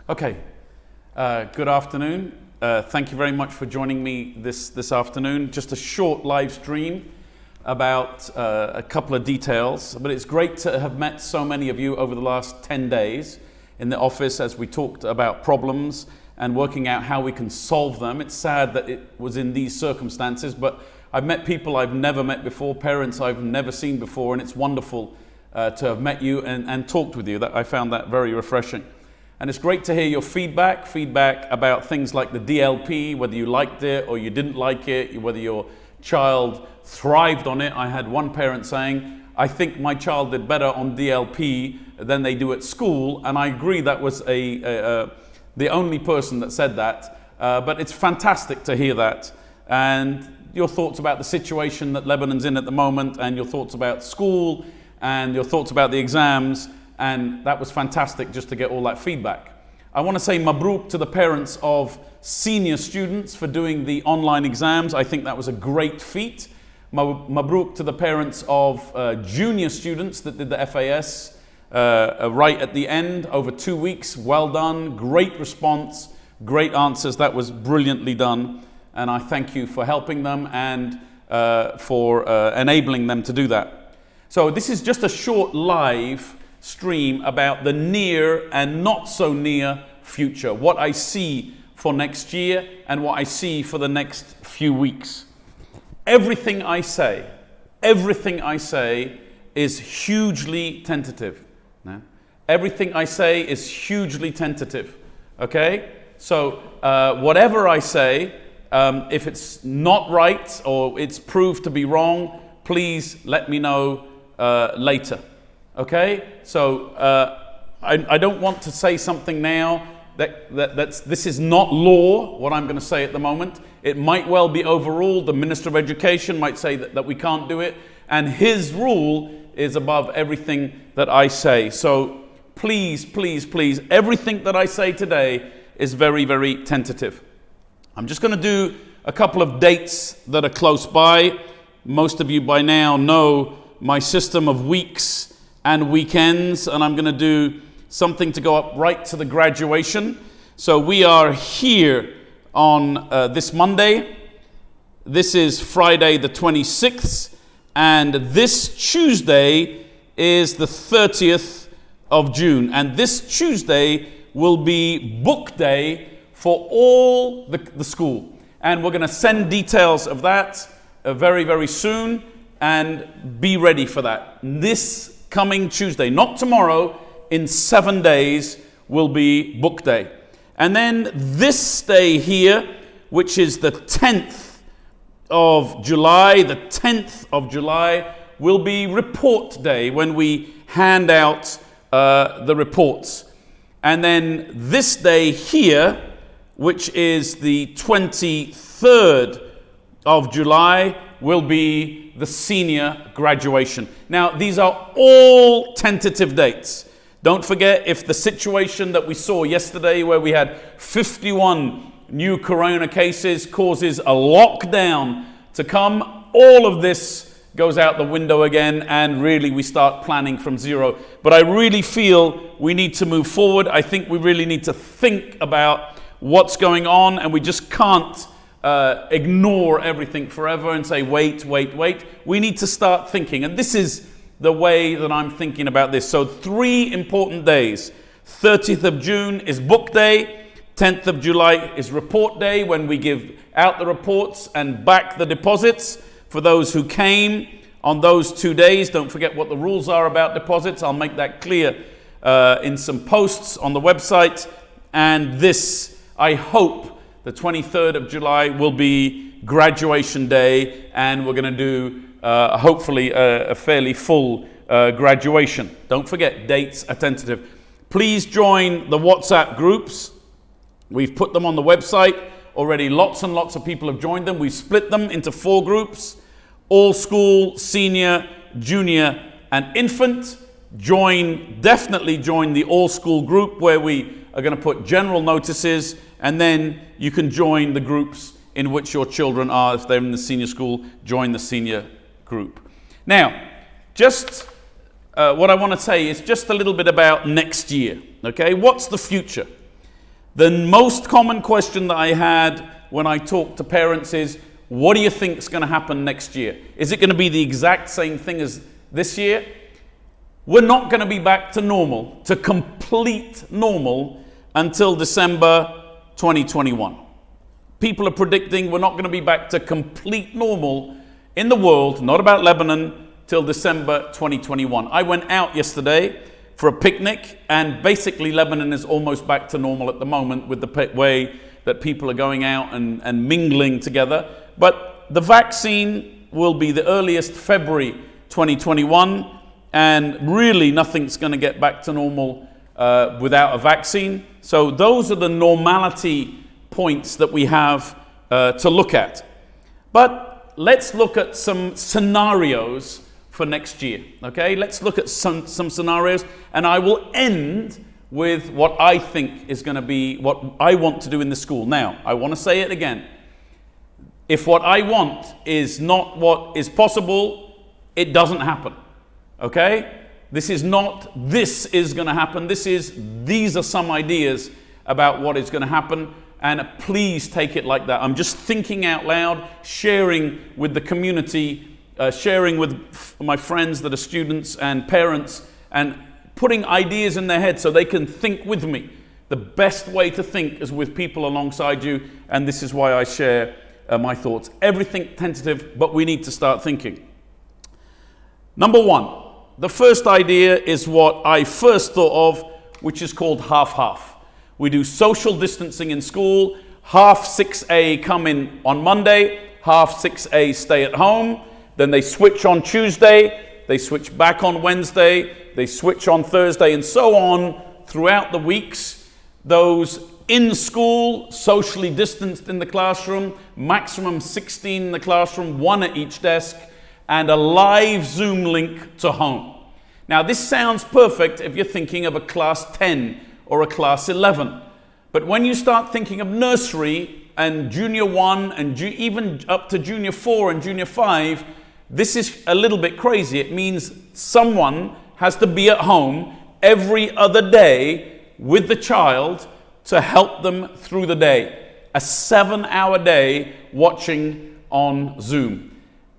Okay, good afternoon. Thank you very much for joining me this afternoon. Just a short live stream about a couple of details, but it's great to have met so many of you over the last 10 days in the office as we talked about problems and working out how we can solve them. It's sad that it was in these circumstances, but I've met people I've never met before, parents I've never seen before, and it's wonderful to have met you and talked with you. I found that very refreshing. And it's great to hear your feedback about things like the DLP, whether you liked it or you didn't like it, whether your child thrived on it. I had one parent saying, I think my child did better on DLP than they do at school, and I agree that was the only person that said that, but it's fantastic to hear that. And your thoughts about the situation that Lebanon's in at the moment, and your thoughts about school, and your thoughts about the exams. And that was fantastic just to get all that feedback. I want to say Mabruk to the parents of senior students for doing the online exams. I think that was a great feat. Mabruk to the parents of junior students that did the FAS right at the end, over 2 weeks. Well done, great response, great answers. That was brilliantly done. And I thank you for helping them and for enabling them to do that. So this is just a short live stream about the near and not so near future, what I see for next year and what I see for the next few weeks. Everything I say is hugely tentative. No? Everything I say is hugely tentative. Okay? So whatever I say, if it's not right or it's proved to be wrong, please let me know later. Okay, so I don't want to say something now this is not law, what I'm going to say at the moment. It might well be overruled. The Minister of Education might say that we can't do it, and his rule is above everything that I say. So please, please, please, everything that I say today is very, very tentative. I'm just going to do a couple of dates that are close by. Most of you by now know my system of weeks and weekends, and I'm going to do something to go up right to the graduation. So we are here on this Monday. This is Friday the 26th, and this Tuesday is the 30th of June. And this Tuesday will be book day for all the school. And we're going to send details of that very, very soon, and be ready for that. This coming Tuesday, not tomorrow, in 7 days will be book day. And then this day here, which is the 10th of July, will be report day, when we hand out the reports. And then this day here, which is the 23rd of July, will be the senior graduation. Now, these are all tentative dates. Don't forget, if the situation that we saw yesterday, where we had 51 new corona cases, causes a lockdown to come, all of this goes out the window again, and really we start planning from zero. But I really feel we need to move forward. I think we really need to think about what's going on, and we just can't ignore everything forever and say, wait. We need to start thinking. And this is the way that I'm thinking about this. So 3 important days. 30th of June is book day. 10th of July is report day, when we give out the reports and back the deposits for those who came on those 2 days. Don't forget what the rules are about deposits. I'll make that clear in some posts on the website. And this, I hope, the 23rd of July will be graduation day, and we're going to do hopefully a fairly full graduation. Don't forget, dates are tentative. Please join the WhatsApp groups. We've put them on the website already. Lots and lots of people have joined them. We've split them into 4 groups: all school, senior, junior, and infant. Definitely join the all school group, where we are going to put general notices, and then you can join the groups in which your children are. If they're in the senior school, join the senior group. Now, just what I want to say is just a little bit about next year. Okay, what's the future? The most common question that I had when I talked to parents is, what do you think is going to happen next year? Is it going to be the exact same thing as this year? We're not going to be back to normal, to complete normal, until December 2021. People are predicting we're not going to be back to complete normal in the world, not about Lebanon, till December 2021. I went out yesterday for a picnic, and basically Lebanon is almost back to normal at the moment with the way that people are going out and mingling together. But the vaccine will be the earliest February 2021, and really nothing's going to get back to normal without a vaccine. So those are the normality points that we have to look at. But let's look at some scenarios for next year. Okay, let's look at some scenarios, and I will end with what I think is going to be what I want to do in the school. Now, I want to say it again. If what I want is not what is possible, it doesn't happen. Okay? This is not, this is going to happen. These are some ideas about what is going to happen, and please take it like that. I'm just thinking out loud, sharing with the community, sharing with my friends that are students and parents, and putting ideas in their head so they can think with me. The best way to think is with people alongside you, and this is why I share my thoughts. Everything tentative, but we need to start thinking. Number one, the first idea is what I first thought of, which is called half-half. We do social distancing in school. Half 6A come in on Monday, half 6A stay at home. Then they switch on Tuesday, they switch back on Wednesday, they switch on Thursday, and so on throughout the weeks. Those in school, socially distanced in the classroom, maximum 16 in the classroom, 1 at each desk, and a live Zoom link to home. Now, this sounds perfect if you're thinking of a class 10 or a class 11. But when you start thinking of nursery and junior 1 and even up to junior 4 and junior 5, this is a little bit crazy. It means someone has to be at home every other day with the child to help them through the day. A 7-hour day watching on Zoom.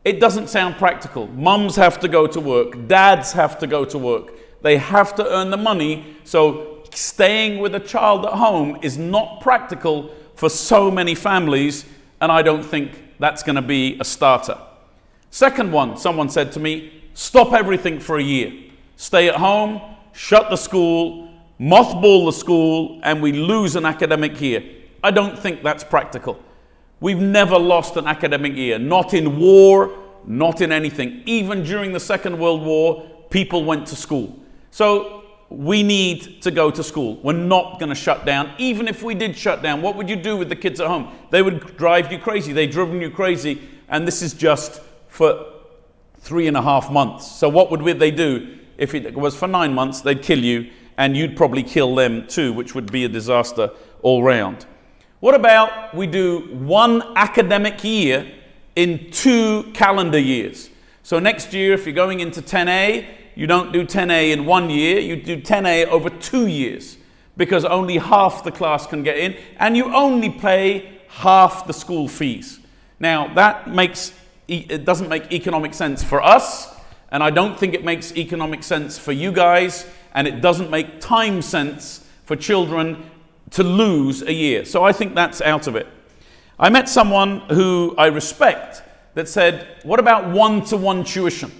It doesn't sound practical. Mums have to go to work. Dads have to go to work. They have to earn the money. So staying with a child at home is not practical for so many families, and I don't think that's going to be a starter. Second one, someone said to me, stop everything for a year. Stay at home, shut the school, mothball the school, and we lose an academic year. I don't think that's practical. We've never lost an academic year, not in war, not in anything. Even during the Second World War, people went to school. So we need to go to school. We're not going to shut down. Even if we did shut down, what would you do with the kids at home? They would drive you crazy. They've driven you crazy. And this is just for 3.5 months. So what would they do? If it was for 9 months, they'd kill you, and you'd probably kill them too, which would be a disaster all round. What about we do 1 academic year in 2 calendar years? So next year, if you're going into 10A, you don't do 10A in 1 year, you do 10A over 2 years, because only half the class can get in, and you only pay half the school fees. Now, it doesn't make economic sense for us, and I don't think it makes economic sense for you guys, and it doesn't make time sense for children to lose a year. So I think that's out of it. I met someone who I respect that said, what about 1-to-1 tuition?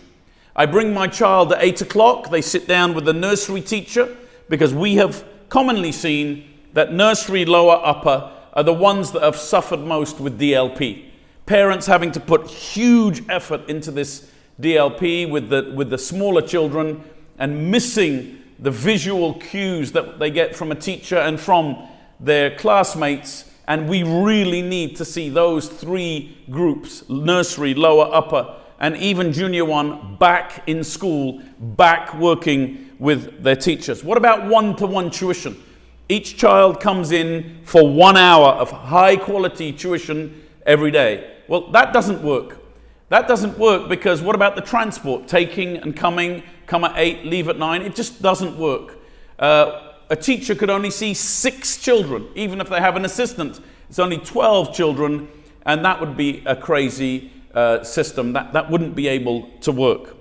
I bring my child at 8 o'clock, they sit down with the nursery teacher, because we have commonly seen that nursery, lower, upper are the ones that have suffered most with DLP. Parents having to put huge effort into this DLP with the smaller children and missing the visual cues that they get from a teacher and from their classmates. And we really need to see those 3 groups, nursery, lower, upper, and even junior 1, back in school, back working with their teachers. What about 1-to-1 tuition? Each child comes in for 1 hour of high quality tuition every day. Well, that doesn't work. That doesn't work because what about the transport? Taking and coming, come at 8, leave at 9. It just doesn't work. A a teacher could only see 6 children. Even if they have an assistant, it's only 12 children, and that would be a crazy system. That wouldn't be able to work.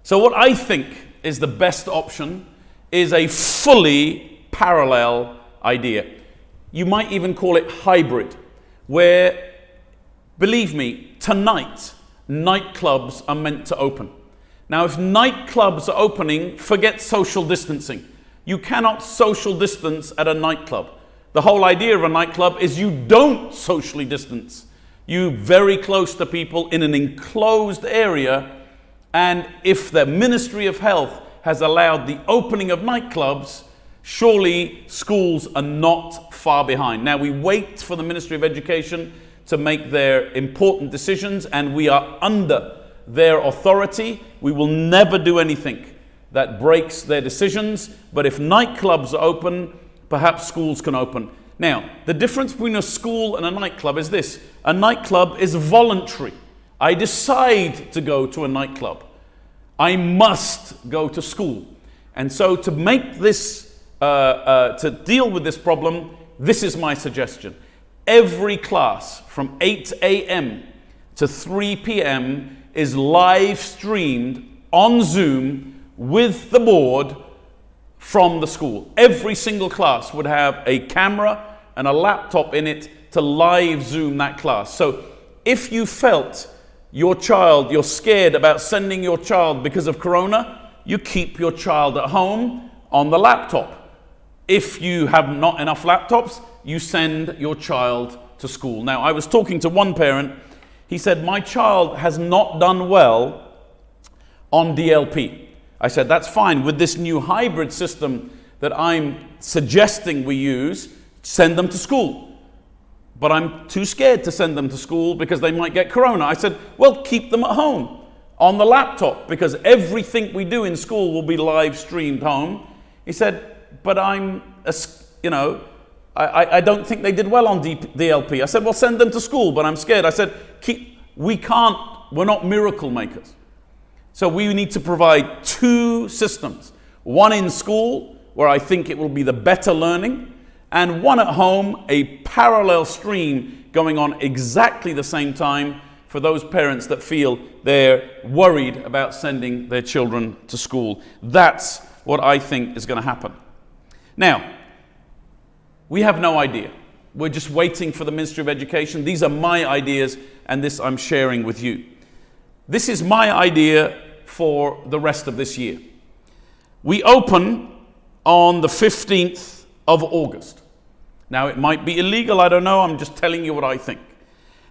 So what I think is the best option is a fully parallel idea. You might even call it hybrid, where, believe me, tonight, nightclubs are meant to open. Now, if nightclubs are opening, forget social distancing. You cannot social distance at a nightclub. The whole idea of a nightclub is you don't socially distance. You're very close to people in an enclosed area, and if the Ministry of Health has allowed the opening of nightclubs, surely schools are not far behind. Now, we wait for the Ministry of Education to make their important decisions, and we are under their authority. We will never do anything that breaks their decisions, but if nightclubs are open, perhaps schools can open. Now, the difference between a school and a nightclub is this. A nightclub is voluntary. I decide to go to a nightclub. I must go to school. And so to make this, to deal with this problem, this is my suggestion. Every class from 8 a.m. to 3 p.m. is live streamed on Zoom with the board from the school. Every single class would have a camera and a laptop in it to live Zoom that class. So if you felt you're scared about sending your child because of Corona, you keep your child at home on the laptop. If you have not enough laptops, you send your child to school. Now, I was talking to one parent. He said, my child has not done well on DLP. I said, that's fine. With this new hybrid system that I'm suggesting we use, send them to school. But I'm too scared to send them to school because they might get Corona. I said, well, keep them at home on the laptop, because everything we do in school will be live streamed home. He said, but I don't think they did well on DLP. I said, well, send them to school, but I'm scared. I said, we're not miracle makers. So we need to provide 2 systems. One in school, where I think it will be the better learning, and one at home, a parallel stream going on exactly the same time for those parents that feel they're worried about sending their children to school. That's what I think is going to happen. Now, we have no idea. We're just waiting for the Ministry of Education. These are my ideas, and this I'm sharing with you. This is my idea for the rest of this year. We open on the 15th of August. Now, it might be illegal, I don't know, I'm just telling you what I think.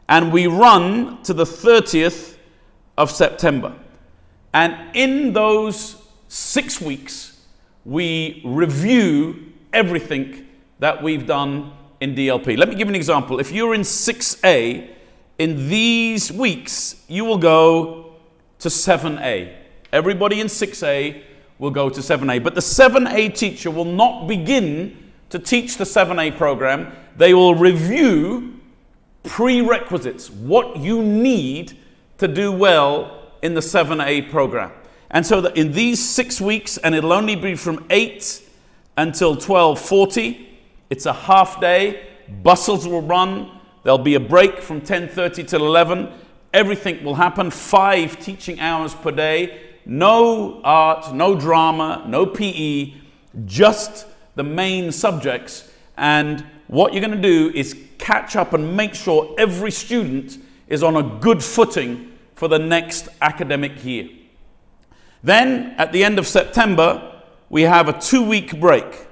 And we run to the 30th of September. And in those 6 weeks, we review everything that we've done in DLP. Let me give you an example. If you're in 6A, in these weeks, you will go to 7A. Everybody in 6A will go to 7A. But the 7A teacher will not begin to teach the 7A program. They will review prerequisites, what you need to do well in the 7A program. And so that in these 6 weeks, and it'll only be from 8 until 12:40, it's a half day. Buses will run. There'll be a break from 10:30 till 11. Everything will happen. 5 teaching hours per day. No art, no drama, no PE, just the main subjects. And what you're going to do is catch up and make sure every student is on a good footing for the next academic year. Then at the end of September, we have a 2-week break.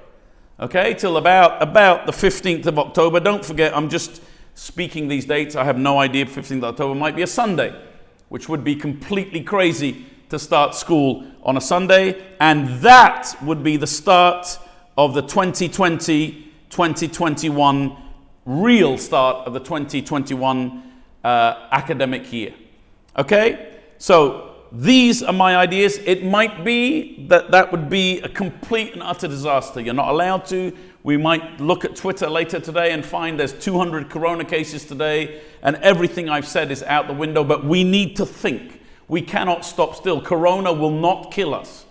Okay, till about the 15th of October. Don't forget, I'm just speaking these dates. I have no idea. 15th of October might be a Sunday, which would be completely crazy to start school on a Sunday. And that would be the start of the 2020-2021, real start of the 2021 academic year. Okay, so these are my ideas. It might be that would be a complete and utter disaster. You're not allowed to. We might look at Twitter later today and find there's 200 Corona cases today, and everything I've said is out the window, but we need to think. We cannot stop still. Corona will not kill us.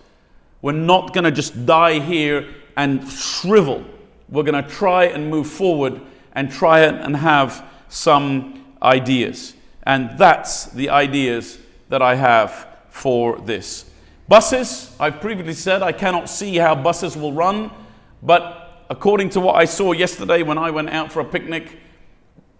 We're not going to just die here and shrivel. We're going to try and move forward and try and have some ideas. And that's the ideas that I have for this. Buses, I've previously said I cannot see how buses will run, but according to what I saw yesterday when I went out for a picnic,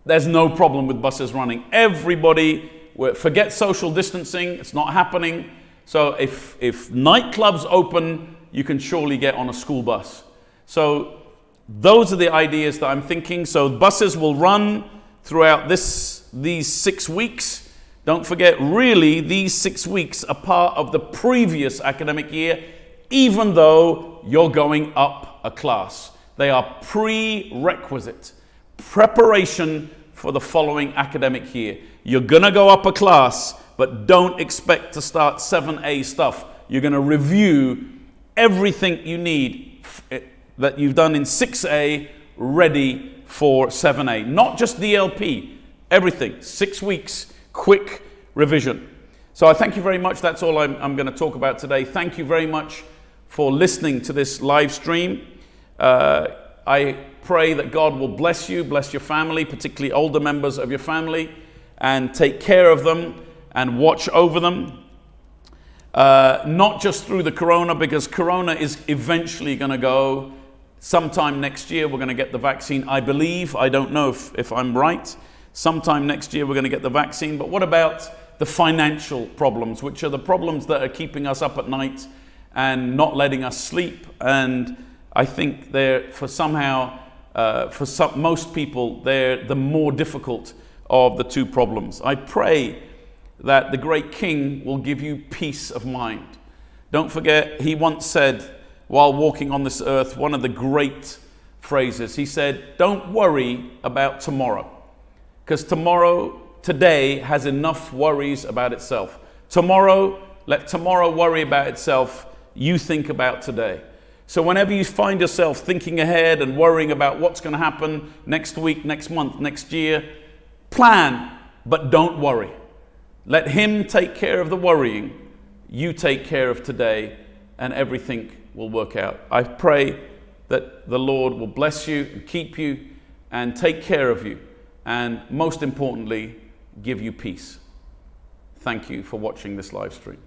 there's no problem with buses running. Everybody, forget social distancing, it's not happening. So if nightclubs open, you can surely get on a school bus. So those are the ideas that I'm thinking. So buses will run throughout these 6 weeks. Don't forget, really, these 6 weeks are part of the previous academic year, even though you're going up a class. They are prerequisite preparation for the following academic year. You're going to go up a class, but don't expect to start 7A stuff. You're going to review everything you need that you've done in 6A ready for 7A. Not just DLP, everything. 6 weeks, quick revision. So I thank you very much. That's all I'm going to talk about today. Thank you very much for listening to this live stream. I pray that God will bless you, bless your family, particularly older members of your family, and take care of them and watch over them. Not just through the corona, because corona is eventually going to go. Sometime next year we're going to get the vaccine, I believe. I don't know if I'm right. Sometime next year we're going to get the vaccine. But what about the financial problems, which are the problems that are keeping us up at night and not letting us sleep? And I think they're, most people, they're the more difficult of the two problems. I pray that the great King will give you peace of mind. Don't forget, he once said, while walking on this earth, one of the great phrases, he said, don't worry about tomorrow, because today has enough worries about itself. Let tomorrow worry about itself. You think about today. So whenever you find yourself thinking ahead and worrying about what's going to happen next week, next month, next year, plan, but don't worry. Let him take care of the worrying. You take care of today, and everything will work out. I pray that the Lord will bless you and keep you and take care of you, and most importantly, give you peace. Thank you for watching this live stream.